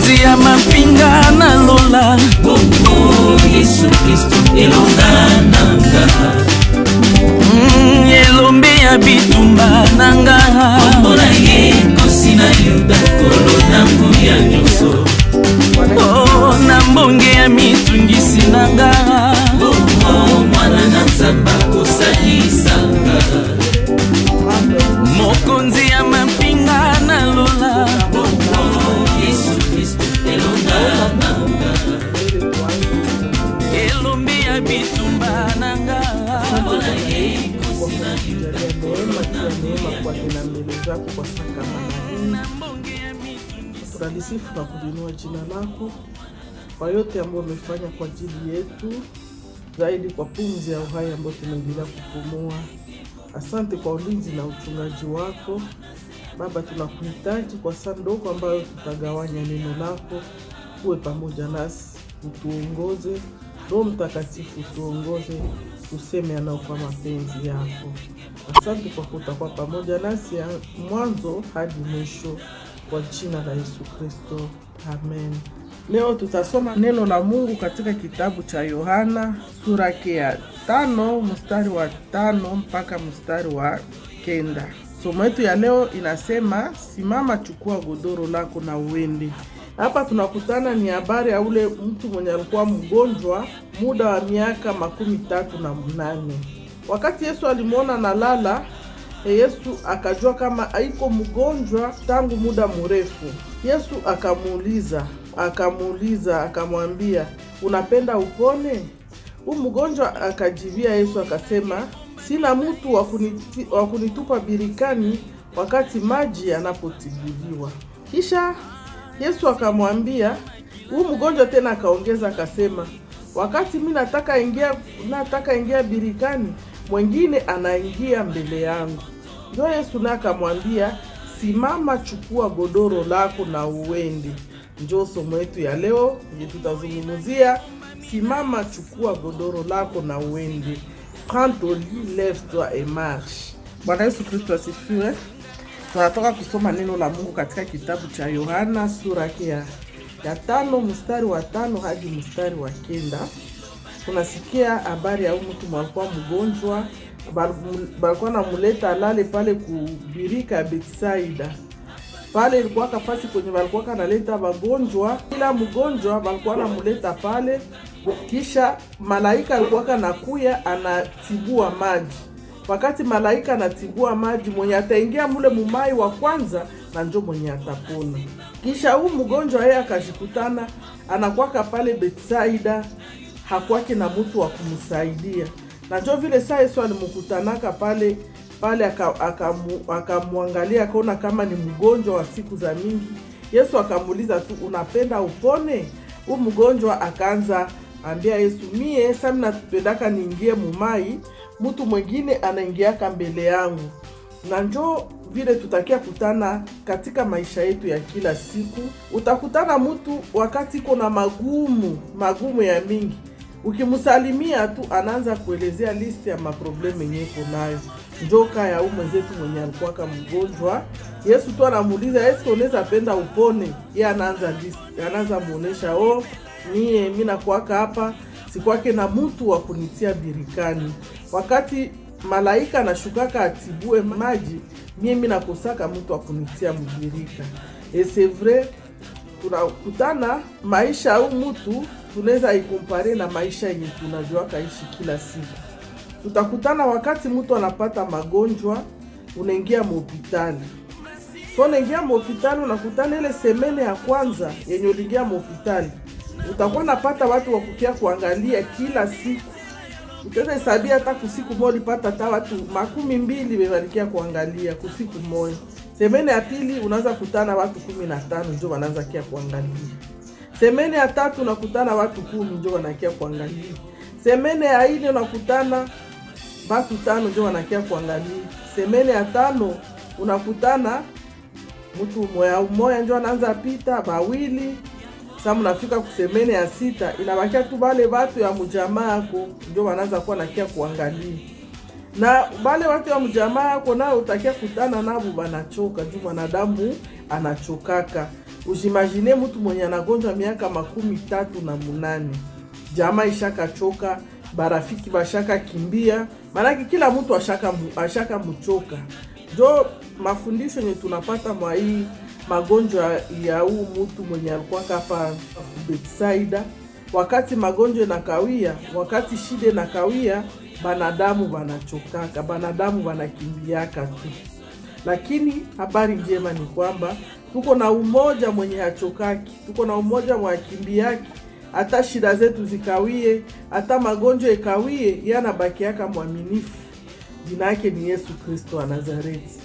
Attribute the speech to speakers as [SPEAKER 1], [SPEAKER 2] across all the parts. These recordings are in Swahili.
[SPEAKER 1] mokonzi ya mapinga na lola
[SPEAKER 2] bongo Yesu Kristo elonga nanga
[SPEAKER 1] elombe ya bitumba nanga
[SPEAKER 2] Mona ye kosina yuda kolona nguya nyoso
[SPEAKER 1] oh na mbonge ya mitungisi nanga
[SPEAKER 2] bongo mwana na nzamba kosalisanga
[SPEAKER 1] mokonzi ya mapinga na lola
[SPEAKER 2] bongo Yesu Kristo elonga nanga
[SPEAKER 1] elombe ya bitumba nanga
[SPEAKER 2] Mona ye kosina yuda
[SPEAKER 3] kwa tena mbele zako kwa sakama tunalisifu na kulinua jina lako kwa yote ambayo umefanya kwa ajili yetu, zaidi kwa pumzi ya uhai ambayo tunaendelea kupumua. Asante kwa ulinzi na uchungaji wako Baba, tunakuhitaji kwa saa ndogo ambayo tutagawanya neno lako. Uwe pamoja nasi, utuongoze. Roho Mtakatifu tuongoze, tuseme yanao kwa mapenzi yako. Asante kwa kutakuwa pamoja nasi mwanzo hadi mwisho, kwa jina la Yesu Kristo, amen. Leo tutasoma neno la Mungu katika kitabu cha Yohana sura ya 5 mstari wa 5 mpaka mstari wa 9. Somo letu ya leo inasema, simama, chukua godoro lako na uende. Hapa tunakutana ni habari ya ule mtu mwenye alikuwa mgonjwa muda wa miaka 38. Wakati Yesu alimuona na lala, Yesu akajua kama haiko mgonjwa tangu muda mrefu. Yesu akamuuliza akamwambia, unapenda upone? Mgonjwa akajibia Yesu akasema, sina mtu wa kunitupa birikani wakati maji yanapotibuliwa. Kisha Yesu akamwambia, mgonjwa tena akaongeza akasema, wakati mimi nataka ingia birikani, mwingine anaingia mbele yangu. Ndio Yesu na akamwambia, simama, chukua godoro lako na uende. Ndio somo letu ya leo tutazungumzia, simama, chukua godoro lako na uende. Prends ton lit, lève-toi et marche. Bwana Yesu Kristo asifiwe. Tunatoka kusoma neno la Mungu katika kitabu cha Yohana sura ya 5 mstari wa 5 hadi mstari wa 9. Tunasikia habari ya mtu alikuwa mgonjwa, balikuwa namuleta alale pale kubirika Betsaida. Pale ilikuwa kafasi kwenye balikuwa kanaleta wagonjwa, kila mgonjwa balikuwa namuleta pale, kisha malaika alikuwa kanakuya anatibua maji. Wakati malaika anatibua maji, mwenye ataingia mule mumai wa kwanza na njo mwenye atapona. Kisha mgonjwa yeye akajikutana anakuwa pale Betsaida, hakuwake na mtu wa kumsaidia. Na njo vile saa Yesu alimkutanaka pale akamwangalia akaona kama ni mgonjwa wa siku za mingi. Yesu akamuuliza tu, unapenda upone? Mgonjwa akaanza ambia Yesu, mie sasa napendaka niingie mumai, mtu mwingine anaingiaka mbele yangu. Na njo vile tutakia kutana katika maisha yetu ya kila siku. Utakutana mtu wakati kuna magumu ya mingi, ukimsalimia tu anaanza kuelezea listi ya maprobleme yenye iko nayo. Njoka ya mwenzetu mwenye alikuwa kama mgonjwa, Yesu tu anamuuliza, Yesu unaweza penda upone? Yeye anaanza muonesha, mimi nakuaka hapa, sikwake na mtu wa kunitia birikani. Wakati malaika anashukaka atibue maji, mimi nakosaka mtu wa kunitia mbirika. Et c'est vrai, tunakutana maisha au mtu tunaweza ikompare na maisha yenye tunajua kaishi kila siku. Tutakutana wakati mtu anapata magonjwa, unaingia hospitali. So unaingia hospitali, unakutana ile semene ya kwanza yenye uliingia hospitali, utakuwa napata watu wa kukia kuangalia kila siku. Utaweza hesabia hata kusiku moja ulipata hata watu 20 walikia kuangalia kusiku moja. Semene ya pili unaanza kutana watu 15 ndio wanaanza kia kuangalia. Semene ya 3 unakutana watu 10 ndio wanakia kuangalia. Semene ya 4 unakutana watu 5 ndio wanakia kuangalia. Semene ya 5 unakutana mtu mmoja ndio anaanza pita, bawili. Sasa mnafika kusemene ya 6, inabakia tu wale watu ya mjamaa yako ndio wanaanza kuwa nakia kuangalia. Na wale watu ya mjamaa yako nao utakia kutana nao banachoka, juu mwanadamu anachokaka. Ujimagine mtu mwenye anagonjwa miaka 38, jamaa ishaka choka, barafiki bashaka kimbia, manaki kila mtu ashaka mchoka. Jo mafundisho yenye tunapata mwa hii magonjwa ya huu mtu mwenye alikuwa hapa Betsaida, wakati magonjwa nakawia, wakati shida nakawia, banadamu banachokaka, banadamu banakimbiaka tu. Lakini habari njema ni kwamba tuko na umoja mwenye hachokaki, tuko na umoja mwa kimbiaki. Hata shida zetu zikawie, hata magonjwa ikawie, yanabakiaka mwaminifu. Jina yake ni Yesu Kristo wa Nazareti.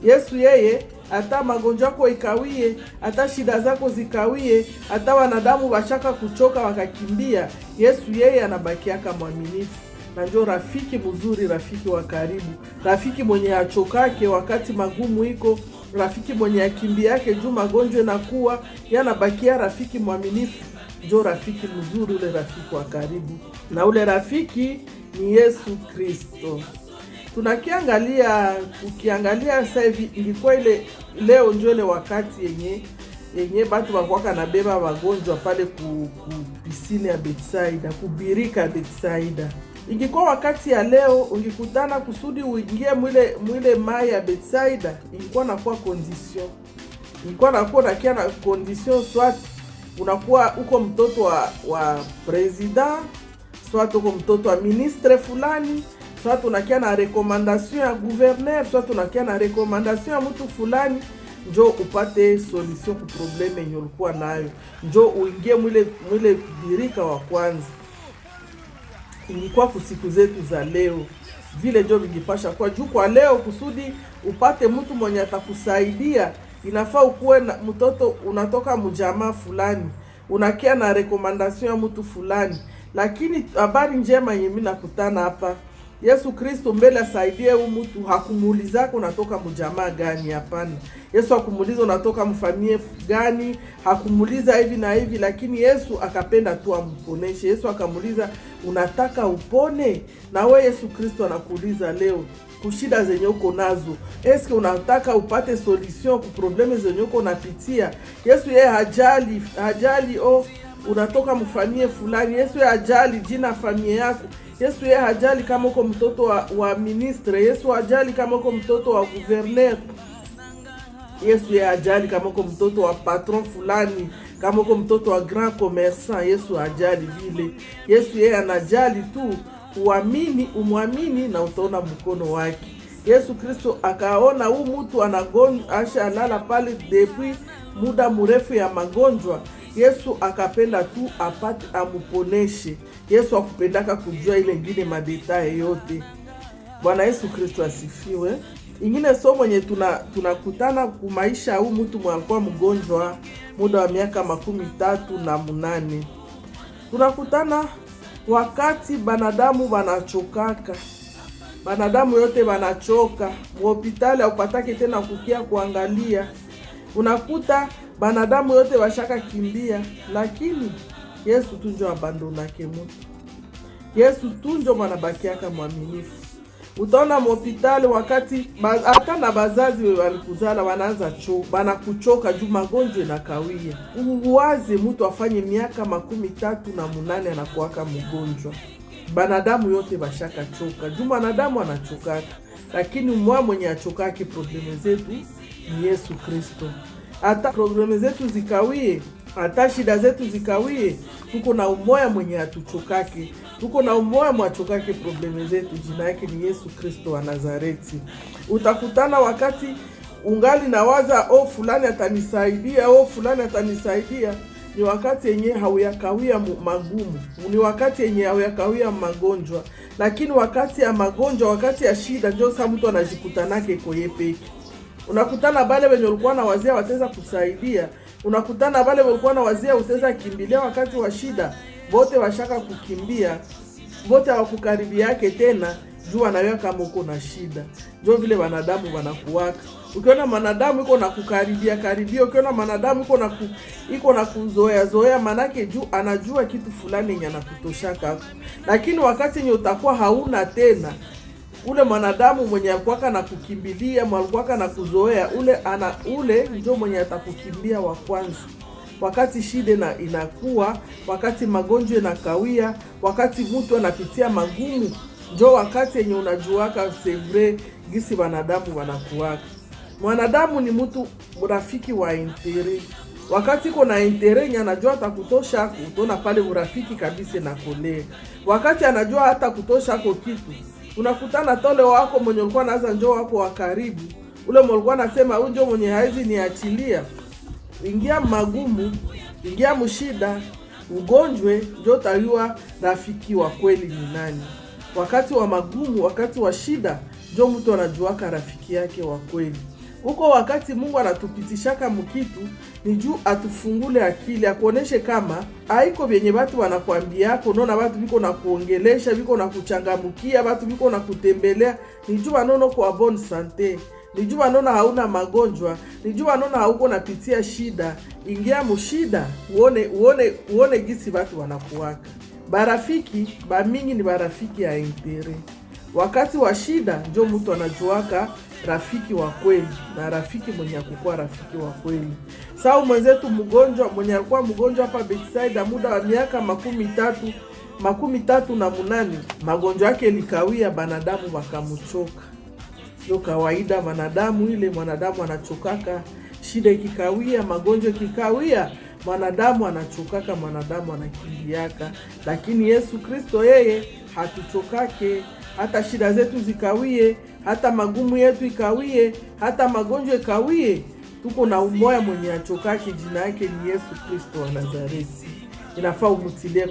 [SPEAKER 3] Yesu yeye, hata magonjwa yako ikawie, hata shida zako zikawie, hata wanadamu washaka kuchoka wakakimbia, Yesu yeye anabakiaka mwaminifu. Na ndio rafiki mzuri, rafiki wa karibu, rafiki mwenye hachokake wakati magumu iko, rafiki mwenye akimbi yake juu magonjwa nakuwa, yanabakia rafiki mwaminifu. Ndio rafiki mzuri, ule rafiki wa karibu, na ule rafiki ni Yesu Kristo. Ukiangalia sasa hivi ilikuwa ile leo ndio ile wakati yenye batu wakwaka na beba wagonjwa pale ku pisine ya Betsaida, kubirika ya Betsaida. Ingikuwa wakati ya leo ungikutana kusudi uingie mwile mai ya Betsaida, ingikuwa nakuwa condition. Ingikuwa nakuwa nakia na condition, soit unakuwa uko mtoto wa president, soit uko mtoto wa ministre fulani, soit unakia na recommandation ya gouverneur, soit unakia na recommandation ya mtu fulani, njo upate solution ku probleme yenye ulikuwa nayo, njo uingie mwile birika wa kwanza. Ingikuwa kusiku zetu za leo vile njo vingipasha kwa juu kwa leo, kusudi upate mtu mwenye atakusaidia. Inafaa ukuwe na mtoto unatoka mjamaa fulani, unakia na recommandation ya mtu fulani. Lakini habari njema yenye mimi nakutana hapa, Yesu Kristo mbele asaidie huyu mtu, hakumuuliza unatoka mjamaa gani, hapana. Yesu hakumuuliza unatoka mfamilia gani, hakumuuliza hivi na hivi, lakini Yesu akapenda tu amponeshe. Yesu akamuuliza unataka upone? Na wewe Yesu Kristo anakuuliza leo, kushida zenye uko nazo, eske unataka upate solution ku probleme zenye uko unapitia? Yesu yeye hajali unatoka mfamilia fulani. Yesu yeye hajali jina familia yako. Yesu yeye hajali kama uko mtoto wa ministre. Yesu hajali kama uko mtoto wa gouverneur. Yesu yeye hajali kama uko mtoto wa patron fulani, kama uko mtoto wa grand commerçant. Yesu hajali vile. Yesu yeye anajali tu umwamini na utaona mkono wake. Yesu Kristo akaona huu mtu anagonjwa, alala pale depuis muda mrefu ya magonjwa. Yesu akapenda tu apate amuponeshe. Yesu akupendaka kujua ile ngine madetaye yote. Bwana Yesu Kristo asifiwe. Ingine somo nye tunakutana kumaisha huu mtu mwalikuwa mgonjwa muda wa miaka 38. Tunakutana wakati banadamu banachokaka. Banadamu yote banachoka. Hospitali haupataki tena kukia kuangalia. Unakuta banadamu yote washaka kimbia, lakini Yesu tunjo abandonake mtu. Yesu tunjo manabakiaka mwaminifu. Utaona hospitali wakati hata na bazazi walikuzala wanaanza banakuchoka juu magonjwa na kawia. Uwaze mtu afanye miaka 38 anakuwaka mgonjwa. Banadamu yote bashaka choka. Juu banadamu anachokaka, lakini mwenye achokaki probleme zetu ni Yesu Kristo. Hata probleme zetu zikawie, hata shida zetu zikawie, tuko na umoya mwenye atuchokake. Tuko na umoya mwachokake probleme zetu. Jina yake ni Yesu Kristo wa Nazareti. Utakutana wakati ungali nawaza fulani atanisaidia, fulani atanisaidia, ni wakati yenye hauyakawia magumu, ni wakati yenye hauyakawia magonjwa. Lakini wakati ya magonjwa, wakati ya shida, ndio sasa mtu anajikutanake koyepeki. Unakutana bale wenye walikuwa na wazia wataweza kusaidia. Unakutana bale walikuwa na wazia utaweza kimbilia wakati wa shida. Wote washaka kukimbia, wote hawakukaribia yake tena, juu anawewa kama uko na shida. Ndio vile wanadamu wanakuwaka. Ukiona manadamu iko na kukaribia, ukiona manadamu iko na kuzoea, manake juu anajua kitu fulani yenye anakutoshaka. Lakini wakati yenye utakuwa hauna tena, ule mwanadamu mwenye alikuwa na kukimbilia, alikuwa na kuzoea, ule ndio mwenye atakukimbia wa kwanza. Wakati shida inakuwa, wakati magonjwa yanakawia, wakati mtu anapitia magumu, ndio wakati yenye unajuaka sevre gisi wanadamu wanakuwaka. Mwanadamu ni mtu rafiki wa intere. Wakati kuna intere anajua hata kutosha kutona pale urafiki kabisa na kole. Wakati anajua hata kutosha hako kitu, unakutana tole wako mwenye ulikuwa naanza njoo wako wa karibu. Ule mlikuwa nasema huyu ndio mwenye haizi niachilia. Ingia magumu, ingia mshida, ugonjwe, ndio tayua rafiki wa kweli ni nani. Wakati wa magumu, wakati wa shida, ndio mtu anajuaka rafiki yake wa kweli. Huko wakati Mungu anatupitishaka mkitu, ni juu atufungule akili, akuoneshe kama haiko vyenye watu wanakuambiako, unaona watu biko na kuongelesha, biko na kuchangamukia, watu biko na kutembelea, ni juu wanono kwa bonne santé, ni juu wanono hauna ni juu wanono hauko napitia shida. Ingia mshida, uone gisi watu wanakuwaka. Barafiki ba mingi ni barafiki ya intere. Wakati wa shida ndio mtu anajuaka rafiki wa kweli, na rafiki mwenye akukua rafiki wa kweli. Sawa mwenzetu mgonjwa mwenye alikuwa mgonjwa hapa Bethsaida muda wa miaka 38, magonjwa yake likawia, banadamu wakamchoka. Ndio kawaida mwanadamu anachokaka, shida ikikawia, magonjwa ikikawia, mwanadamu anachokaka, mwanadamu anakimbiaka. Lakini Yesu Kristo yeye hatuchokake, hata shida zetu zikawie, hata magumu yetu ikawie, hata magonjwa ikawie, tuko na umoya mwenye achokake, jina yake ni Yesu Kristo wa Nazareti. Inafaa umutilie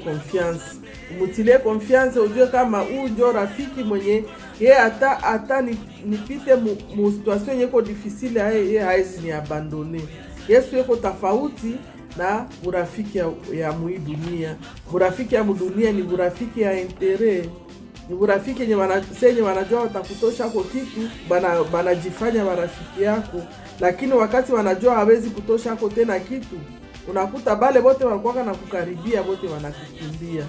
[SPEAKER 3] confiance, ujue kama huu ndio rafiki mwenye yeye hata nipite mu situation yeko difficile, yeye haizi ni abandone. Yesu yeko tofauti na urafiki ya muidunia. Urafiki ya mudunia ni urafiki ya intere. Ni urafiki yenye wanajua watakutosha kwa kitu, banajifanya marafiki yako, lakini wakati wanajua hawezi kutosha hapo tena kitu, unakuta bale bote walikuwa na kukaribia, bote wanakukimbia.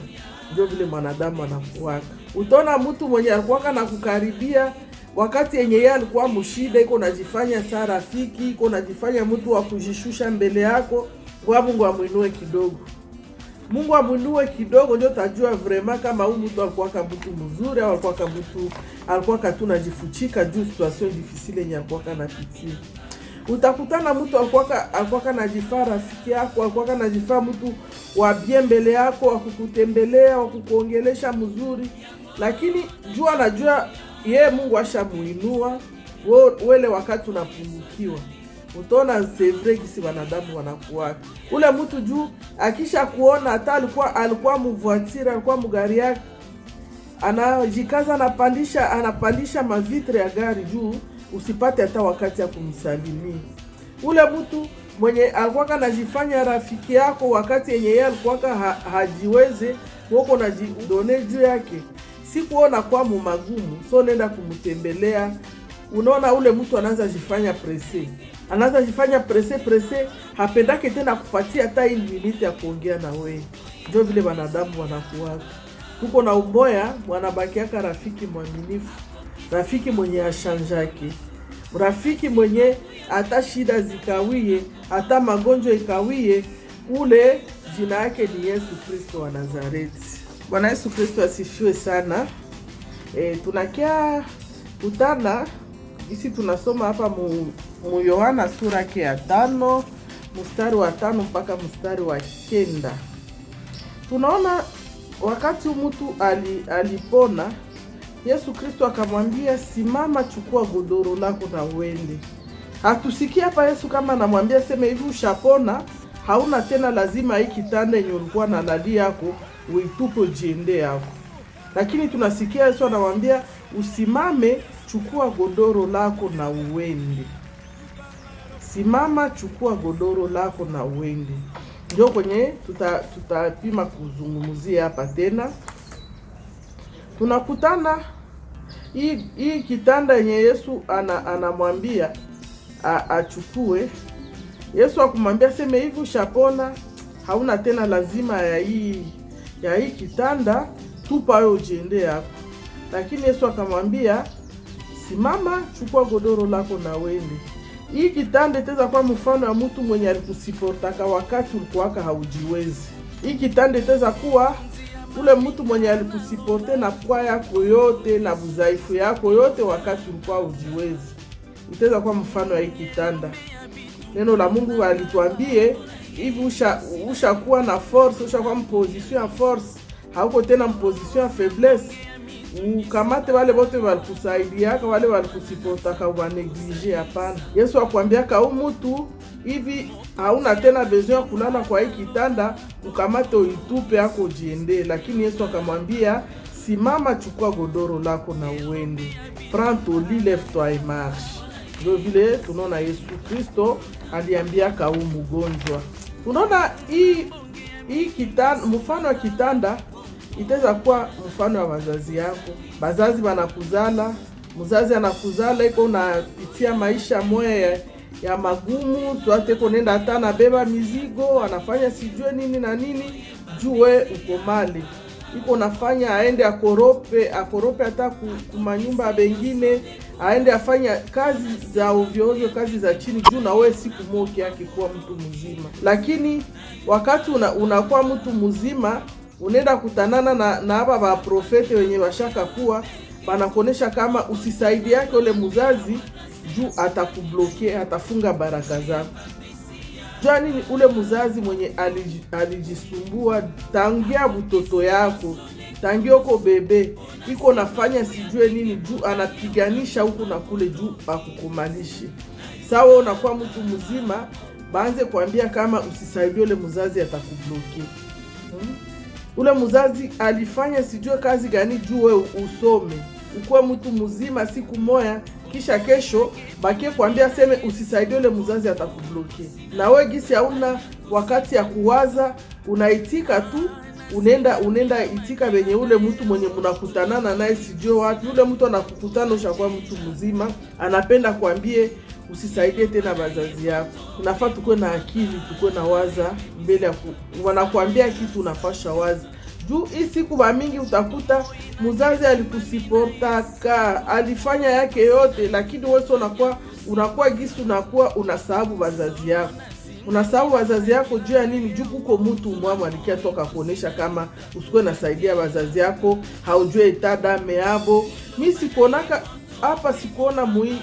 [SPEAKER 3] Ndio vile mwanadamu anakuwaka. Utaona mtu mwenye alikuwa na kukaribia wakati yenye yeye alikuwa mshida, iko najifanya saa rafiki, iko najifanya mtu wa kujishusha mbele yako, kwa Mungu amuinue kidogo. Mungu amuinue kidogo, ndio tajua vraiment kama huyu mtu alikuwa mtu mzuri au alikuwa tu najifuchika juu situation difficile yenye alikuwa anapitia. Utakutana mtu alikuwa anajifaa rafiki yako, alikuwa anajifaa mtu wa bien mbele yako, wa kukutembelea, wa kukuongelesha mzuri, lakini anajua yeye Mungu ashamuinua wewe wakati unapungukiwa. Utaona sevre kisi wanadamu wanakuwa. Ule mtu juu akisha kuona hata alikuwa mvoiture, alikuwa mgari yake, anajikaza anapandisha mavitre ya gari juu usipate hata wakati ya kumsalimia. Ule mtu mwenye alikuwa anajifanya rafiki yako wakati yenye yeye alikuwa hajiweze, wako na jidone juu yake, si kuona kwa magumu, so nenda kumtembelea. Unaona ule mtu anaanza jifanya presse, hapendake tena kupatia hata ile minute ya kuongea na wewe. Ndio vile wanadamu wanakuwa. Tuko na umoya, wanabakiaka rafiki mwaminifu, rafiki mwenye ashanjake, rafiki mwenye hata shida zikawie, hata magonjwa ikawie, ule jina yake ni Yesu Kristo wa Nazareti. Bwana Yesu Kristo asifiwe sana. Tunakia utana isi tunasoma hapa mu Yohana sura yake ya 5 mstari wa 5 mpaka mstari wa 9. Tunaona wakati mtu alipona, Yesu Kristo akamwambia, simama, chukua godoro lako na uende. Hatusikia hapa Yesu kama anamwambia sema hivi ushapona, hauna tena lazima hii kitanda yenye ulikuwa na lali yako uitupe jiende yako. Lakini tunasikia Yesu anamwambia usimame, chukua godoro lako na uende. Simama, chukua godoro lako na uende. Ndio kwenye tutapima kuzungumzia hapa tena. Tunakutana hii kitanda yenye Yesu anamwambia achukue. Yesu akumwambia sema hivi ushapona, hauna tena lazima ya hii kitanda, tupa wewe ujiende yako. lakini Yesu akamwambia, simama, chukua godoro lako na wende. Hii kitanda itaweza kuwa mfano wa mtu mwenye alikusiportaka wakati ulikuwa haujiwezi. Hii kitanda itaweza kuwa ule mtu mwenye alikusiporte na kwa yako yote na udhaifu yako yote wakati ulikuwa hujiwezi. Itaweza kuwa mfano wa hii kitanda. Neno la Mungu alituambie hivi, ushakuwa na force, ushakuwa mposition ya force, hauko tena mposition ya faiblesse. Ukamate wale wote walikusaidia, wale walikusiportaka ubaneglige. Hapana. Yesu akwambia ka mtu hivi hauna tena besoin kulala kwa hii kitanda, ukamate uitupe yako jiende. Lakini Yesu akamwambia, simama, chukua godoro lako na uende. Prends ton lit, lève-toi et marche. Ndio vile tunaona Yesu Kristo aliambia ka mgonjwa. Tunaona hii kitanda, mfano wa kitanda itaweza kuwa mfano wa wazazi yako. Bazazi wanakuzala, mzazi anakuzala, iko unapitia maisha moya ya magumu, swate konenda hata na beba mizigo, anafanya sijue nini na nini, jue uko mali. Iko nafanya aende akorope hata kumanyumba bengine, aende afanya kazi za ovyo, kazi za chini, juu na wewe siku moja yake kuwa mtu mzima. Lakini wakati unakuwa mtu mzima, unaenda kutanana na hapa ba profete wenye washaka kuwa banakonesha kama usisaidi yake ule mzazi, juu atakubloke, atafunga baraka zako. Jua nini? Ule mzazi mwenye alijisumbua tangia butoto yako, tangia uko bebe, iko nafanya sijue nini, juu anapiganisha huku na kule, juu akukumalishi. Sawa, unakuwa mtu mzima, baanze kuambia kama usisaidie ule mzazi, atakubloke. Ule mzazi alifanya sijue kazi gani juu wewe usome, ukuwe mtu mzima siku moja, kisha kesho bakie kuambia seme usisaidie ule mzazi, atakubloke. Na wewe gisi hauna wakati ya kuwaza, unaitika tu, unaenda itika venye ule mtu mwenye mnakutanana naye sijue wapi. Ule mtu anakukutana, ushakuwa mtu mzima, anapenda kuambie usisaidie tena wazazi yako. Unafaa tukue na akili, tukue na waza mbele ya wanakuambia kitu, unapasha wazi. Juu hii siku ba mingi utakuta mzazi alikusiportaka, alifanya yake yote, lakini wewe unakuwa gisi unasahabu wazazi yako. Unasahabu wazazi yako juu ya nini? Juu kuko mtu mwamu alikia toka kuonesha kama usikwe nasaidia wazazi yako, haujue itada meabo. Mimi sikuonaka hapa, sikuona mui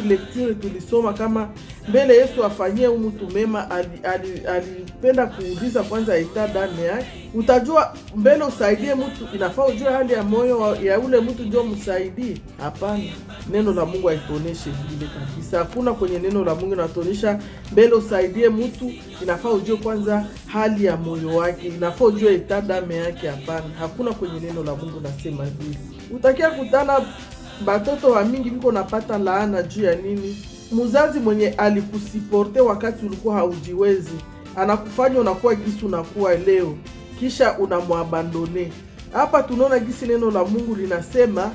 [SPEAKER 3] lecture tulisoma kama mbele Yesu afanyie mtu mema, alipenda kuuliza kwanza itada ndani yake. Utajua mbele usaidie mtu, inafaa ujue hali ya moyo ya ule mtu ndio msaidie. Hapana, neno la Mungu haitoneshe vile kabisa. Hakuna kwenye neno la Mungu linatonesha mbele usaidie mtu inafaa ujue kwanza hali ya moyo wake, inafaa ujue itada ndani yake. Hapana, hakuna kwenye neno la Mungu nasema vile. Utakia kutana batoto wa mingi biko napata laana juu ya nini? Mzazi mwenye alikusiporte wakati ulikuwa haujiwezi, anakufanya unakuwa gisi unakuwa leo, kisha unamwabandone. Hapa tunaona gisi neno la Mungu linasema,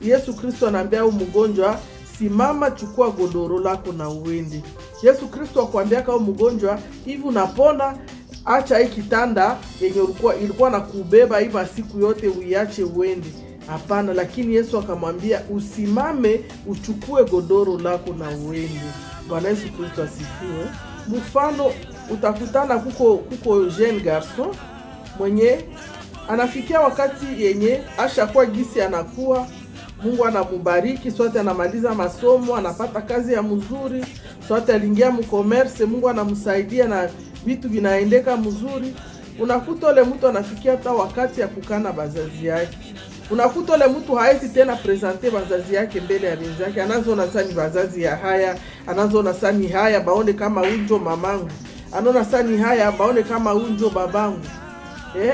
[SPEAKER 3] Yesu Kristo anaambia mgonjwa, simama, chukua godoro lako na uende. Yesu Kristo akwambia kama mgonjwa, hivi unapona, acha hii kitanda yenye ilikuwa na kubeba hivi siku yote, uiache uende. Hapana, lakini Yesu akamwambia usimame, uchukue godoro lako na uende. Bwana Yesu Kristo asifiwe. Mfano utakutana kuko jeune garçon mwenye anafikia wakati yenye ashakuwa gisi anakuwa, Mungu anamubariki, sote anamaliza masomo, anapata kazi ya mzuri, sote aliingia mu commerce, Mungu anamsaidia na vitu vinaendeka mzuri. Unakuta ole mtu anafikia hata wakati ya kukana bazazi yake. Unakuta ole mtu haezi tena presente bazazi yake mbele ya wenzake. Anazoona sani bazazi ya haya, anazoona sani haya baone kama unjo mamangu, anaona sani haya baone kama unjo babangu.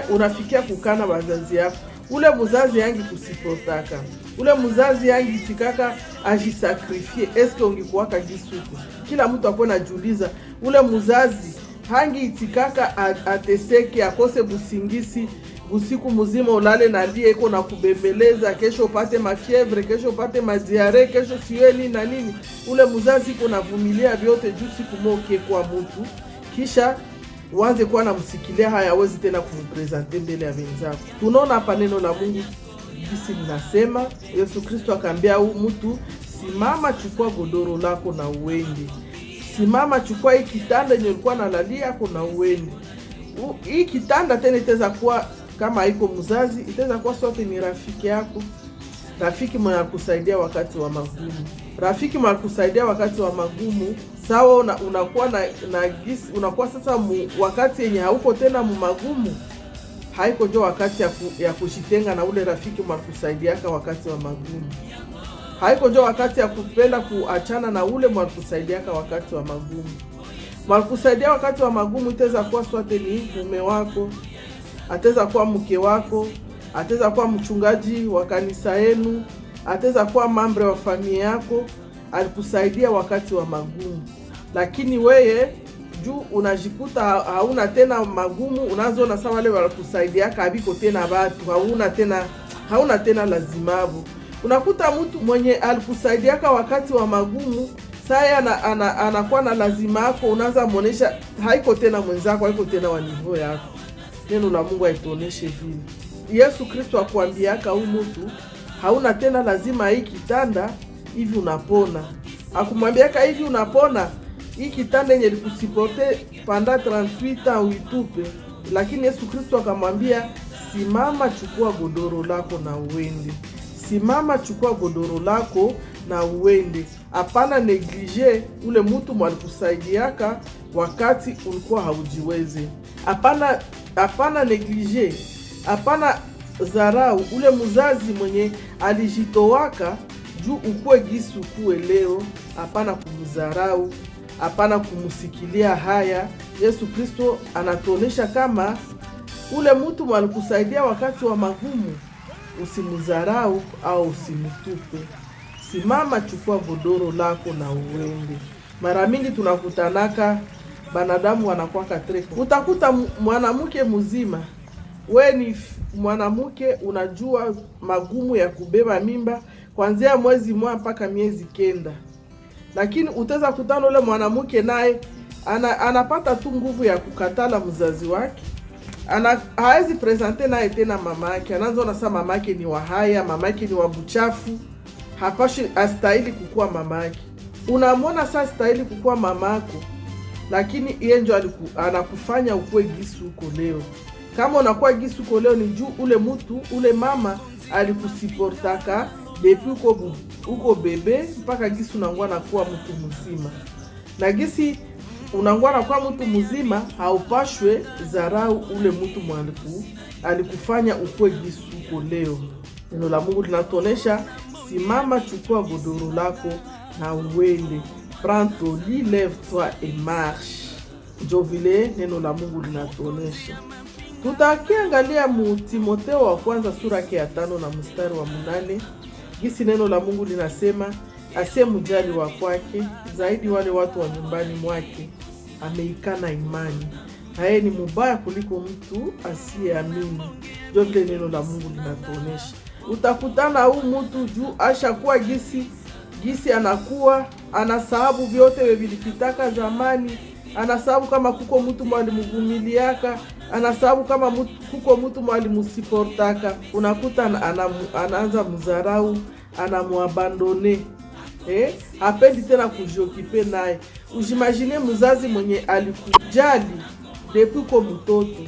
[SPEAKER 3] Unafikia kukana bazazi yako. Ule mzazi yangi kusipotaka, ule mzazi yangi tikaka ajisakrifie, eske ungekuwaka gisuku? Kila mtu akona juliza, ule mzazi hangi itikaka ateseke, akose busingisi usiku mzima, ulale na ndiye iko na kubembeleza, kesho upate mafievre, kesho upate maziare, kesho siweni na nini. Ule mzazi iko navumilia vyote juu siku moja kwa mtu, kisha uanze kuwa na msikilia, hayawezi tena kumpresente mbele ya wenzako. Tunaona hapa neno la Mungu kisi linasema. Yesu Kristo akaambia huyu mtu, simama, chukua godoro lako na uende. Simama, chukua hii kitanda yenye ulikuwa nalalia yako na uende. Hii kitanda tena itaweza kuwa kama haiko mzazi, itaweza kuwa sote ni rafiki yako. Rafiki mwenye kusaidia wakati wa magumu. Rafiki mwenye kusaidia wakati wa magumu, sawa unakuwa na gisi, unakuwa sasa wakati yenye hauko tena magumu, haiko jo wakati ya kushitenga na ule rafiki mwenye kusaidiaka wakati wa magumu. Haiko jo wakati ya kupenda kuachana na ule mwenye kusaidiaka wakati wa magumu. Mwenye kusaidia wakati wa magumu itaweza kuwa sote ni mume wako, ataweza kuwa mke wako, ataweza kuwa mchungaji wa kanisa yenu, ataweza kuwa mambre wa familia yako, alikusaidia wakati wa magumu. Lakini weye juu unajikuta hauna tena magumu, unazoona sawa wale walikusaidiaka habiko tena watu, hauna tena lazimabu. Unakuta mtu mwenye alikusaidiaka wakati wa magumu, saya anakuwa na lazima yako, unaanza muonesha haiko tena mwenzako, haiko tena wa niveau yako. Neno la Mungu aituoneshe vile. Yesu Kristo akwambiaka huyu mtu hauna tena lazima hii kitanda, hivi unapona. Akumwambiaka hivi unapona, hii kitanda yenye likusipote panda 38 ans uitupe. Lakini Yesu Kristo akamwambia, simama, chukua godoro lako na uende. Simama, chukua godoro lako na uende. Hapana neglige ule mtu mwalikusaidiaka wakati ulikuwa haujiweze. Hapana neglige, hapana zarau ule mzazi mwenye alijitowaka juu ukue gisi ukue leo. Hapana kumzarau, hapana kumusikilia haya. Yesu Kristo anatuonesha kama ule mtu mwalikusaidia wakati wa magumu, usimzarau au usimtupe. Simama, chukua godoro lako na uende. Mara mingi tunakutanaka banadamu wanakuwa katreko. Utakuta mwanamke mzima, we ni mwanamke, unajua magumu ya kubeba mimba kuanzia mwezi mmoja mpaka miezi 9. Lakini utaweza kutana ule mwanamke naye anapata tu nguvu ya kukatala mzazi wake. Haezi presente naye tena mama yake. Anaanza na sasa mama yake ni wahaya, mama yake ni wabuchafu. Hapashi astahili kukua mama yake. Unamwona sasa astahili kukua mama yako, lakini yeye ndio anakufanya ukue gisu uko leo. Kama unakuwa gisu uko leo ni juu ule mtu, ule mama alikusiportaka depuis uko bebe mpaka gisu unangwana kuwa mtu mzima. Na gisi unangwana kuwa mtu mzima, haupashwe zarau ule mtu alikufanya ukue gisu uko leo. Neno la Mungu linatuonesha, simama, chukua godoro lako na uende. Prends ton lit, lève-toi et marche. Ndio vile neno la Mungu linatuonesha. Tutakiangalia mu Timotheo wa kwanza sura ya 5 na mstari wa 8. Gisi neno la Mungu linasema, asiye mjali wa kwake zaidi wale watu wa nyumbani mwake, ameikana imani, na yeye ni mubaya kuliko mtu asiyeamini. Ndio vile neno la Mungu linatuonesha. Utakutana huu mtu juu ashakuwa gisi anakuwa anasahabu vyote vilipitaka zamani. Anasahabu kama kuko mtu mwalimuvumiliaka, anasahabu kama kuko mtu mwalimusiportaka. Unakuta anaanza mzarau, anamuabandone. Hapendi tena kujiokipe naye. Ujimagine mzazi mwenye alikujali depuis uko mtoto,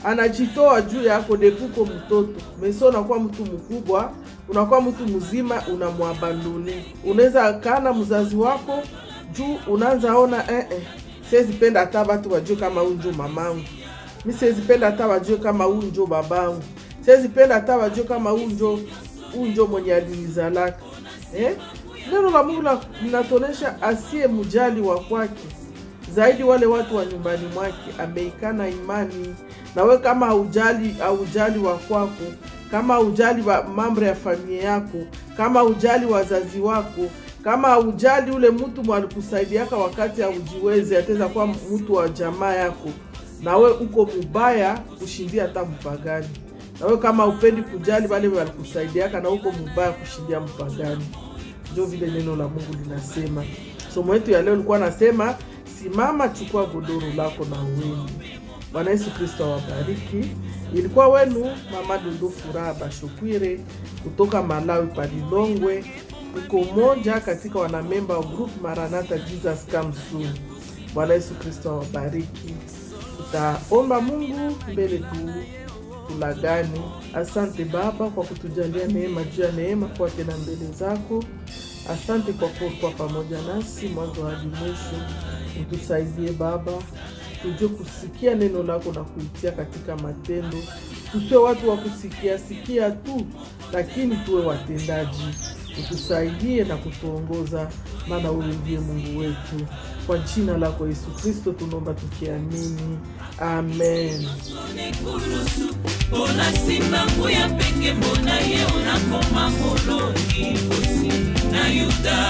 [SPEAKER 3] anajitoa juu yako depuis uko mtoto. Meso unakuwa mtu mkubwa, unakuwa mtu mzima, unamuabandone. Unaweza kana mzazi wako juu unaanza ona siwezi penda hata watu wajue kama huyu ndio mamangu. Mimi siwezi penda hata wajue kama huyu ndio babangu. Siwezi penda hata wajue kama huyu ndio mwenye alinizalaka. Neno la Mungu linatuonesha, asiye mjali wa kwake zaidi wale watu wa nyumbani mwake, ameikana imani. Na we kama haujali wa kwako, kama haujali mambo ya familia yako, kama haujali wazazi wako, kama haujali ule mtu mwalikusaidiaka wakati haujiwezi, ataweza kuwa mtu wa jamaa yako, na we uko mubaya kushindia hata mpagani. Na we kama upendi kujali wale walikusaidiaka, na uko mubaya kushindia mpagani. Ndio vile neno la Mungu linasema. Somo letu ya leo lilikuwa nasema, simama, chukua godoro lako na uende. Bwana Yesu Kristo awabariki. Ilikuwa wenu Mama Dudu Furaha Bashokwire kutoka Malawi Palilongwe, uko moja katika wanamemba wa group Maranatha Jesus Come Soon. Bwana Yesu Kristo awabariki. Tutaomba Mungu mbele tulagani. Asante Baba kwa kutujalia neema juu ya neema kwa tena mbele zako. Asante kwa kuwa pamoja nasi mwanzo hadi mwisho. Utusaidie Baba, tujue kusikia neno lako na kuitia katika matendo. Tusiwe watu wa kusikia tu, lakini tuwe watendaji. Utusaidie na kutuongoza, maana wewe ndiye Mungu wetu. Kwa jina lako Yesu Kristo tunaomba tukiamini. Amen.
[SPEAKER 2] Ona simbangu ya peke mbona ye unakoma moloni na Yuda